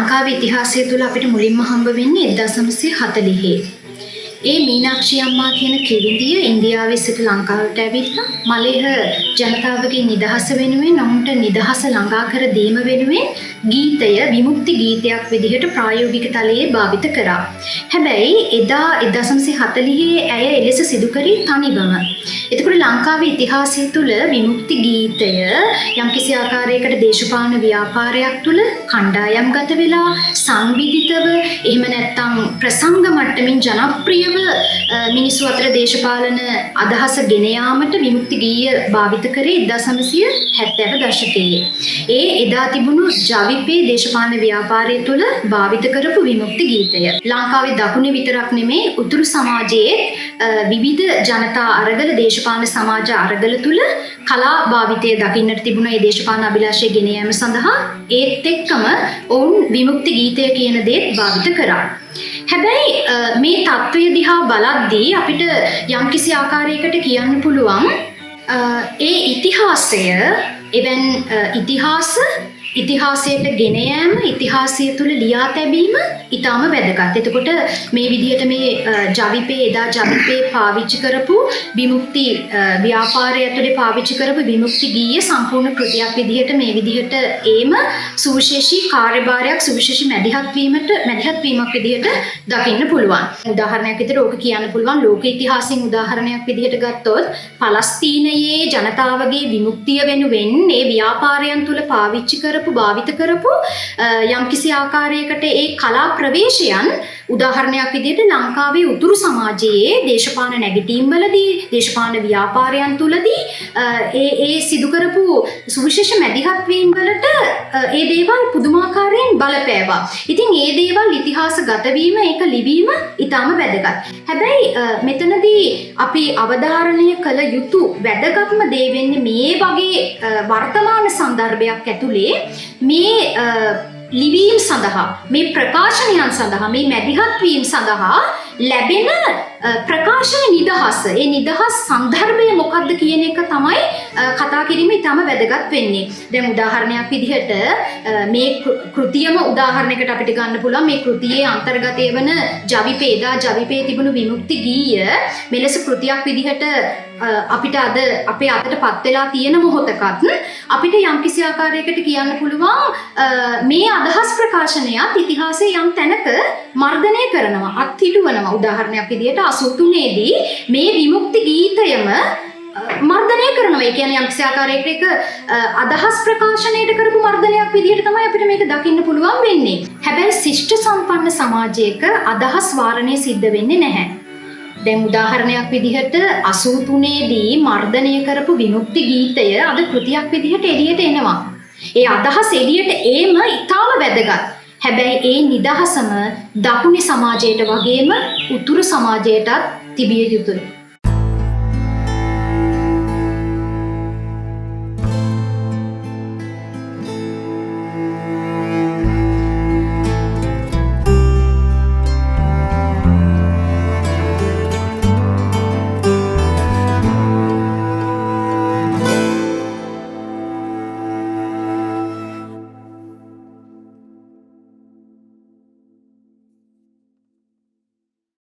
ලංකාවේ ඉතිහාසය තුළ අපිට මුලින්ම හම්බ වෙන්නේ 1940. ඒ මීනාක්ෂි අම්මා කියන කිවිඳිය ඉන්දියාවේ සිට ලංකාවට ඇවිත්ලා මලේහ ජනතාවගේ නිදහස වෙනුවෙන් ඔවුන්ට නිදහස ළඟා කර දීම වෙනුවෙන් ගීතය විමුක්ති ගීතයක් විදිහට ප්‍රායෝගික තලයේ භාවිත කරා. හැබැයි එදා 1940 ඇය එලෙස සිදු කරේ තනිවම. එතකොට ලංකාවේ ඉතිහාසය තුළ විමුක්ති ගීතය යම්කිසි ආකාරයකට දේශපාලන ව්‍යාපාරයක් තුළ කණ්ඩායම්ගත වෙලා සංවිධිතව එහෙම නැත්නම් ප්‍රසංග මට්ටමින් ජනප්‍රියව මිනිස්සු අතර දේශපාලන අදහස ගෙන යාමට විමුක්ති ගීය භාවිත කරේ 1970 දශකයේ. ඒ එදා තිබුණු ජවිපේ දේශපාලන ව්‍යාපාරය තුළ භාවිත කරපු විමුක්ති ගීතය. ලංකාවේ දකුණේ විතරක් නෙමේ උතුරු සමාජයේ විවිධ ජනතා අරගල දේශපාලන සමාජ අරගල තුළ කලා භාවිතය දකින්නට තිබුණ ඒ දේශපාලන අභිලාෂය ගෙන යාම සඳහා ඒත් එක්කම ඔවුන් විමුක්ති ගීතය කියන දේත් භාවිත කරා. හැබැයි මේ තත්ත්වය දිහා බලද්දී අපිට යම්කිසි ආකාරයකට කියන්න පුළුවන් ඒ ඉතිහාසය එවන් ඉතිහාසයට ගෙන යාම ඉතිහාසය තුළ ලියා තැබීම ඉතාම වැදගත්. එතකොට මේ විදිහට මේ ජවිපේ එදා ජවිපේ පාවිච්චි කරපු විමුක්ති ව්‍යාපාරය ඇතුලේ පාවිච්චි කරපු විමුක්ති ගීය සම්පූර්ණ කෘතියක් විදිහට මේ විදිහට ඒම සුවිශේෂී කාර්යභාරයක් සුවිශේෂී මැදිහත් වීමක් විදිහට දකින්න පුළුවන්. උදාහරණයක් විදිහට ඕක කියන්න පුළුවන් ලෝක ඉතිහාසයෙන් උදාහරණයක් විදිහට ගත්තොත් පලස්තීනයේ ජනතාවගේ විමුක්තිය වෙනුවෙන් ඒ ව්‍යාපාරයන් තුළ පාවිච්චි කරපු භාවිත කරපු යම්කිසි ආකාරයකට ඒ කලා ප්‍රවේශයන් උදාහරණයක් විදිහට ලංකාවේ උතුරු සමාජයේ දේශපාලන නැගිටීම් වලදී දේශපාලන ව්‍යාපාරයන් තුලදී ඒ සිදු කරපු සුවිශේෂ මැදිහත් වීම වලට ඒ දේවල් පුදුමාකාරයෙන් බලපෑවා. ඉතින් ඒ දේවල් ඉතිහාසගත වීම ඒක ලිවීම ඊටම වැදගත්. හැබැයි මෙතනදී අපි අවධාරණය කළ යුතු වැදගත්ම දේ වෙන්නේ මේ වගේ වර්තමාන සංදර්භයක් ඇතුලේ මේ ලිවීම් සඳහා මේ ප්‍රකාශනයන් සඳහා මේ මැදිහත් වීම සඳහා ලැබෙන ප්‍රකාශන නිදහස ඒ නිදහස් සන්දර්භය මොකක්ද කියන එක තමයි කතා කිරීම ඉතාම වැදගත් වෙන්නේ. දැන් උදාහරණයක් විදිහට මේ කෘතියම උදාහරණයකට අපිට ගන්න පුළුවන් මේ කෘතියේ අන්තර්ගතය වන ජවිපේ තිබුණු විමුක්ති ගීය මෙලෙස කෘතියක් විදිහට අපිට අද අපේ අතට පත් වෙලා තියෙන මොහොතකත් අපිට යම්කිසි ආකාරයකට කියන්න පුළුවන් මේ අදහස් ප්‍රකාශනයත් ඉතිහාසයේ යම් තැනක මර්ධනය කරනවා අත්හිටුවනවා. උදාහරණයක් විදිහට 83 දී මේ විමුක්ති ගීතයම මර්ධනය කරනවා. ඒ කියන්නේ යම්කිසි ආකාරයකට අදහස් ප්‍රකාශනයට කරපු මර්ධනයක් විදිහට තමයි අපිට මේක දකින්න පුළුවන් වෙන්නේ. හැබැයි ශිෂ්ට සම්පන්න සමාජයක අදහස් වාරණය සිද්ධ වෙන්නේ නැහැ. දැන් උදාහරණයක් විදිහට 83 දී මර්ධනය කරපු විමුක්ති ගීතය අද කෘතියක් විදිහට එළියට එනවා. ඒ අදහස් එළියට ඒම ඉතාම වැදගත්. හැබැයි ඒ නිදහසම දකුණේ සමාජයට වගේම උතුරු සමාජයටත් තිබිය යුතුයි.